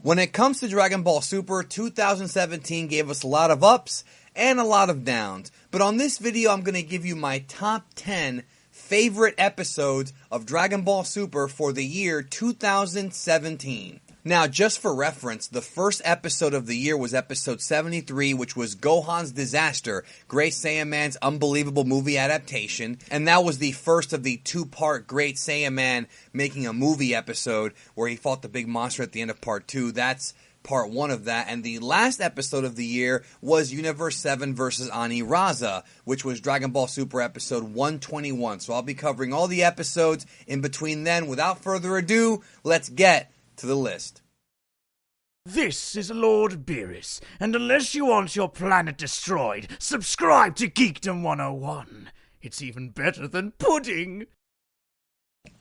When it comes to Dragon Ball Super, 2017 gave us a lot of ups and a lot of downs. But on this video, I'm going to give you my top 10 favorite episodes of Dragon Ball Super for the year 2017. Now, just for reference, the first episode of the year was episode 73, which was Gohan's Disaster, Great Saiyaman's unbelievable movie adaptation. And that was the first of the two-part Great Saiyaman making a movie episode where he fought the big monster at the end of part 2. That's part 1 of that. And the last episode of the year was Universe 7 versus Ani Raza, which was Dragon Ball Super episode 121. So I'll be covering all the episodes in between then. Without further ado, let's get to the list. This is Lord Beerus, and unless you want your planet destroyed, subscribe to Geekdom 101. It's even better than pudding.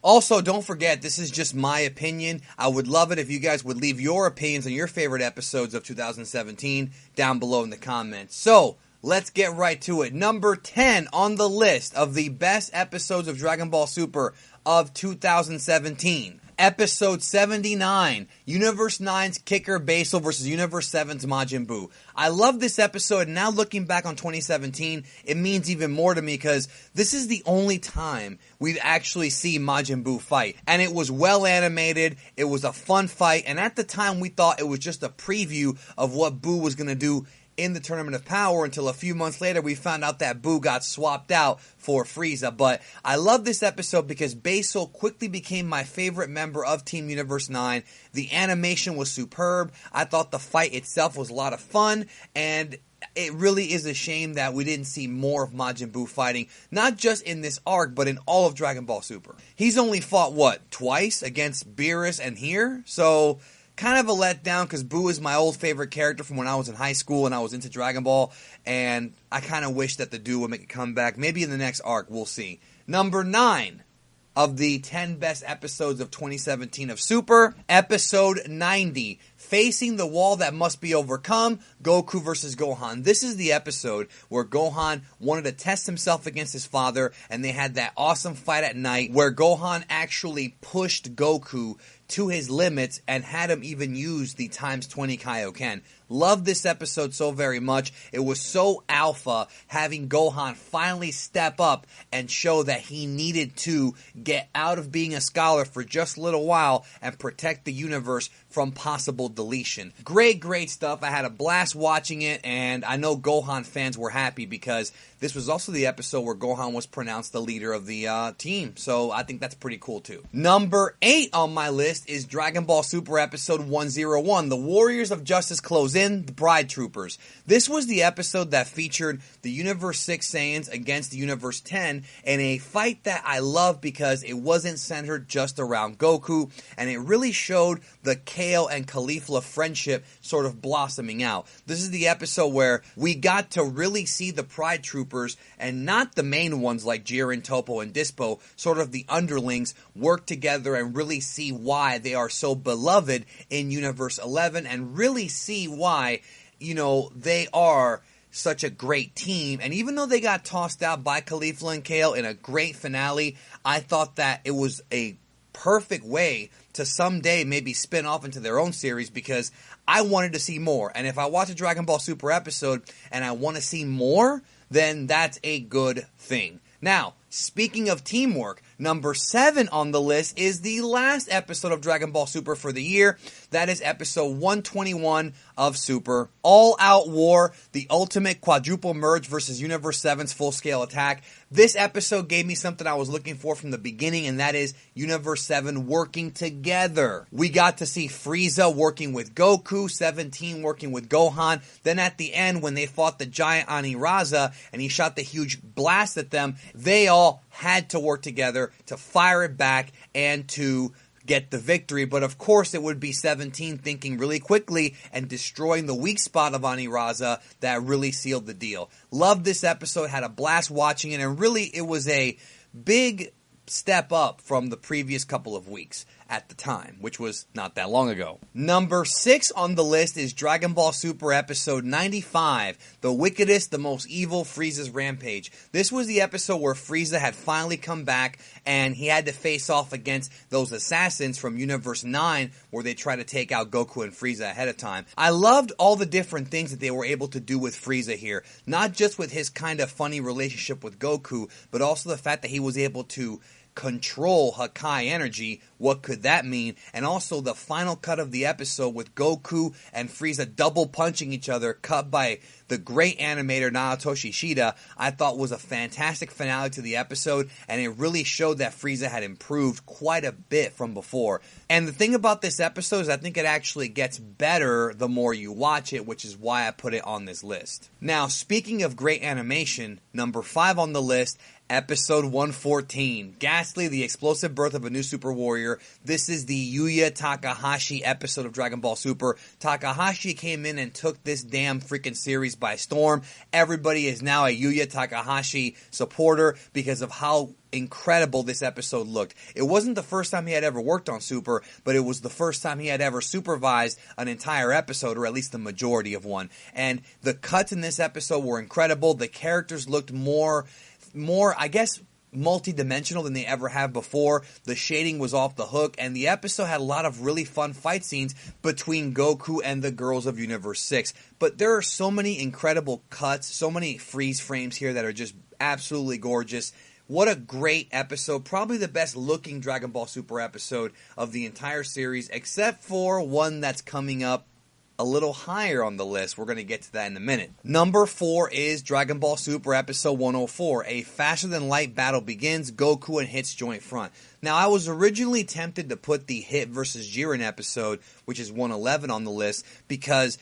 Also, don't forget, this is just my opinion. I would love it if you guys would leave your opinions on your favorite episodes of 2017 down below in the comments. So, let's get right to it. Number 10 on the list of the best episodes of Dragon Ball Super of 2017. Episode 79, Universe 9's Kicker Basal versus Universe 7's Majin Buu. I love this episode, and now looking back on 2017, it means even more to me because this is the only time we've actually seen Majin Buu fight. And it was well animated, it was a fun fight, and at the time we thought it was just a preview of what Buu was going to do in the Tournament of Power until a few months later we found out that Buu got swapped out for Frieza. But I love this episode because Basal quickly became my favorite member of Team Universe 9. The animation was superb. I thought the fight itself was a lot of fun, and it really is a shame that we didn't see more of Majin Buu fighting, not just in this arc, but in all of Dragon Ball Super. He's only fought, what, twice against Beerus and here? So kind of a letdown because Buu is my old favorite character from when I was in high school and I was into Dragon Ball, and I kind of wish that the dude would make a comeback. Maybe in the next arc, we'll see. Number 9 of the 10 best episodes of 2017 of Super, episode 90, Facing the Wall That Must Be Overcome, Goku versus Gohan. This is the episode where Gohan wanted to test himself against his father, and they had that awesome fight at night where Gohan actually pushed Goku to his limits and had him even use the times 20 Kaioken. Love this episode so very much. It was so alpha having Gohan finally step up and show that he needed to get out of being a scholar for just a little while and protect the universe from possible deletion. Great stuff. I had a blast watching it, and I know Gohan fans were happy because this was also the episode where Gohan was pronounced the leader of the team. So I think that's pretty cool too. Number 8 on my list is Dragon Ball Super episode 101, The Warriors of Justice Close In, The Pride Troopers. This was the episode that featured the Universe 6 Saiyans against the Universe 10 in a fight that I love because it wasn't centered just around Goku, and it really showed the Kale and Caulifla friendship sort of blossoming out. This is the episode where we got to really see the Pride Troopers, and not the main ones like Jiren, Toppo, and Dispo, sort of the underlings, work together and really see why they are so beloved in Universe 11, and really see why, you know, they are such a great team. And even though they got tossed out by Caulifla and Kale in a great finale, I thought that it was a perfect way to someday maybe spin off into their own series because I wanted to see more. And if I watch a Dragon Ball Super episode and I want to see more, then that's a good thing. Now, speaking of teamwork, number 7 on the list is the last episode of Dragon Ball Super for the year. That is episode 121 of Super. All Out War, the ultimate quadruple merge versus Universe 7's full-scale attack. This episode gave me something I was looking for from the beginning, and that is Universe 7 working together. We got to see Frieza working with Goku, 17 working with Gohan. Then at the end, when they fought the giant Ani Raza, and he shot the huge blast at them, they all had to work together to fire it back and to get the victory. But of course it would be 17 thinking really quickly and destroying the weak spot of Ani Raza that really sealed the deal. Loved this episode, had a blast watching it, and really it was a big step up from the previous couple of weeks. at the time, which was not that long ago. Number 6 on the list is Dragon Ball Super Episode 95, The Wickedest, the Most Evil, Frieza's Rampage. This was the episode where Frieza had finally come back, and he had to face off against those assassins from Universe 9, where they try to take out Goku and Frieza ahead of time. I loved all the different things that they were able to do with Frieza here. Not just with his kind of funny relationship with Goku, but also the fact that he was able to control Hakai energy. What could that mean? And also the final cut of the episode with Goku and Frieza double punching each other, cut by the great animator Naotoshi Shida, I thought was a fantastic finale to the episode, and it really showed that Frieza had improved quite a bit from before. And the thing about this episode is I think it actually gets better the more you watch it, which is why I put it on this list. Now, speaking of great animation, number 5 on the list, Episode 114, Ghastly, the Explosive Birth of a New Super Warrior. This is the Yuya Takahashi episode of Dragon Ball Super. Takahashi came in and took this damn freaking series by storm. Everybody is now a Yuya Takahashi supporter because of how incredible this episode looked. It wasn't the first time he had ever worked on Super, but it was the first time he had ever supervised an entire episode, or at least the majority of one. And the cuts in this episode were incredible. The characters looked more, I guess, multi-dimensional than they ever have before. The shading was off the hook, and the episode had a lot of really fun fight scenes between Goku and the girls of Universe 6. But there are so many incredible cuts, so many freeze frames here that are just absolutely gorgeous. What a great episode. Probably the best looking Dragon Ball Super episode of the entire series, except for one that's coming up a little higher on the list. We're going to get to that in a minute. Number 4 is Dragon Ball Super Episode 104. A faster-than-light battle begins. Goku and Hit's joint front. Now, I was originally tempted to put the Hit versus Jiren episode, which is 111, on the list, because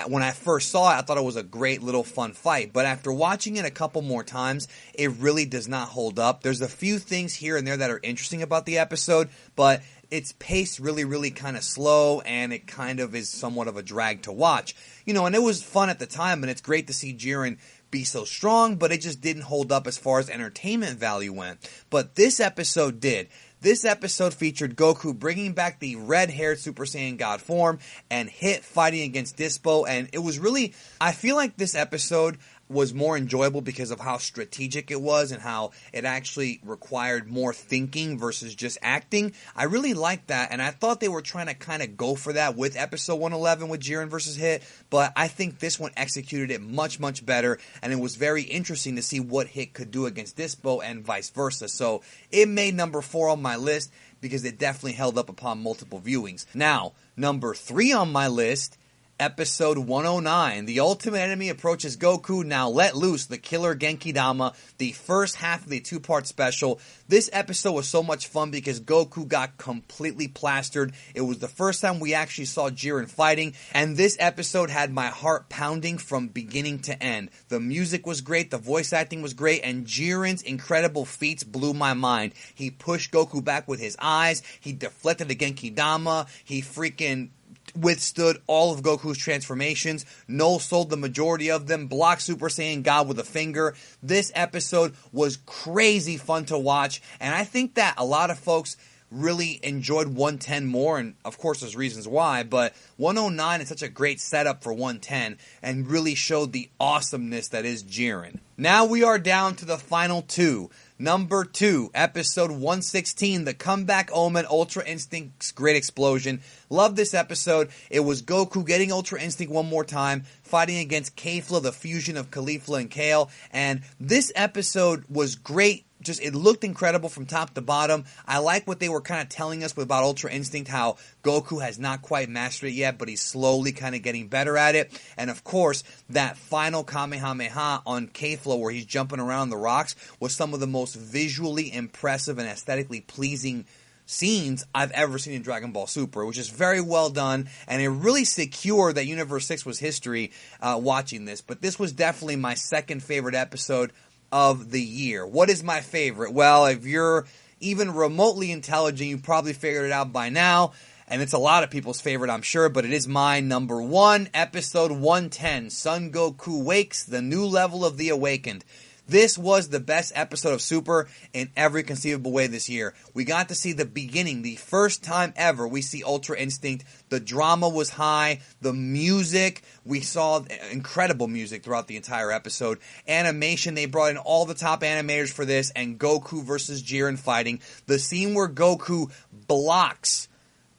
when I first saw it, I thought it was a great little fun fight. But after watching it a couple more times, it really does not hold up. There's a few things here and there that are interesting about the episode, but it's paced really kind of slow, and it kind of is somewhat of a drag to watch. And it was fun at the time, and it's great to see Jiren be so strong, but it just didn't hold up as far as entertainment value went. But this episode did. This episode featured Goku bringing back the red-haired Super Saiyan God form and Hit fighting against Dispo, and it was really, I feel like this episode was more enjoyable because of how strategic it was and how it actually required more thinking versus just acting. I really liked that, and I thought they were trying to kind of go for that with episode 111 with Jiren versus Hit, but I think this one executed it much better, and it was very interesting to see what Hit could do against Dispo and vice versa. So it made number 4 on my list because it definitely held up upon multiple viewings. Now, number 3 on my list, Episode 109, the ultimate enemy approaches Goku, now let loose the killer Genki-Dama, the first half of the 2-part special. This episode was so much fun because Goku got completely plastered. It was the first time we actually saw Jiren fighting, and this episode had my heart pounding from beginning to end. The music was great, the voice acting was great, and Jiren's incredible feats blew my mind. He pushed Goku back with his eyes, he deflected the Genki-Dama, he freaking withstood all of Goku's transformations, no-sold the majority of them, blocked Super Saiyan God with a finger. This episode was crazy fun to watch, and I think that a lot of folks really enjoyed 110 more, and of course there's reasons why, but 109 is such a great setup for 110 and really showed the awesomeness that is Jiren. Now we are down to the final 2. Number 2, episode 116, The Comeback Omen, Ultra Instinct's Great Explosion. Love this episode. It was Goku getting Ultra Instinct one more time, fighting against Kefla, the fusion of Caulifla and Kale, and this episode was great. Just, it looked incredible from top to bottom. I like what they were kind of telling us about Ultra Instinct, how Goku has not quite mastered it yet, but he's slowly kind of getting better at it. And of course, that final Kamehameha on Kefla where he's jumping around the rocks was some of the most visually impressive and aesthetically pleasing scenes I've ever seen in Dragon Ball Super, which is very well done, and it really secured that Universe 6 was history watching this. But this was definitely my second favorite episode of the year. What is my favorite? Well, if you're even remotely intelligent, you probably figured it out by now, and it's a lot of people's favorite, I'm sure, but it is my number 1, episode 110, Son Goku Wakes, the New Level of the Awakened. This was the best episode of Super in every conceivable way this year. We got to see the beginning, the first time ever we see Ultra Instinct. The drama was high. The music, we saw incredible music throughout the entire episode. Animation, they brought in all the top animators for this, and Goku versus Jiren fighting. The scene where Goku blocks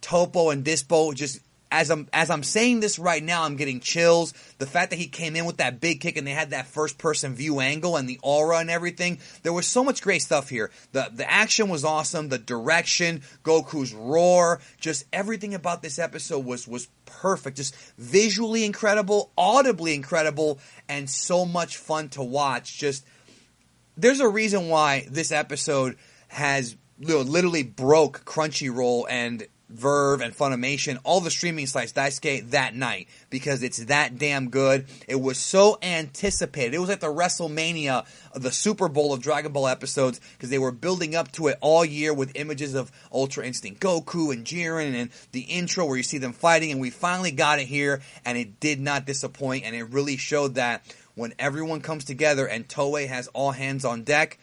Topo and Dispo, just as I'm saying this right now, I'm getting chills. The fact that he came in with that big kick and they had that first person view angle and the aura and everything. There was so much great stuff here. The action was awesome. The direction, Goku's roar, just everything about this episode was perfect. Just visually incredible, audibly incredible, and so much fun to watch. Just, there's a reason why this episode has literally broke Crunchyroll and Verve and Funimation, all the streaming sites, Daisuke, that night, because it's that damn good. It was so anticipated. It was like the WrestleMania, the Super Bowl of Dragon Ball episodes, because they were building up to it all year with images of Ultra Instinct Goku and Jiren and the intro where you see them fighting, and we finally got it here, and it did not disappoint, and it really showed that when everyone comes together and Toei has all hands on deck,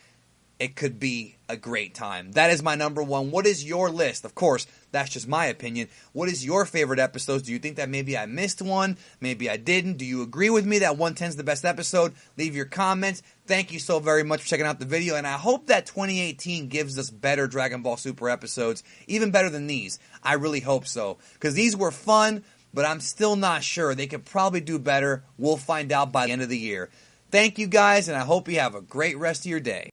it could be a great time. That is my number one. What is your list? Of course, that's just my opinion. What is your favorite episodes? Do you think that maybe I missed one? Maybe I didn't? Do you agree with me that 110 is the best episode? Leave your comments. Thank you so very much for checking out the video, and I hope that 2018 gives us better Dragon Ball Super episodes, even better than these. I really hope so, because these were fun, but I'm still not sure. They could probably do better. We'll find out by the end of the year. Thank you guys, and I hope you have a great rest of your day.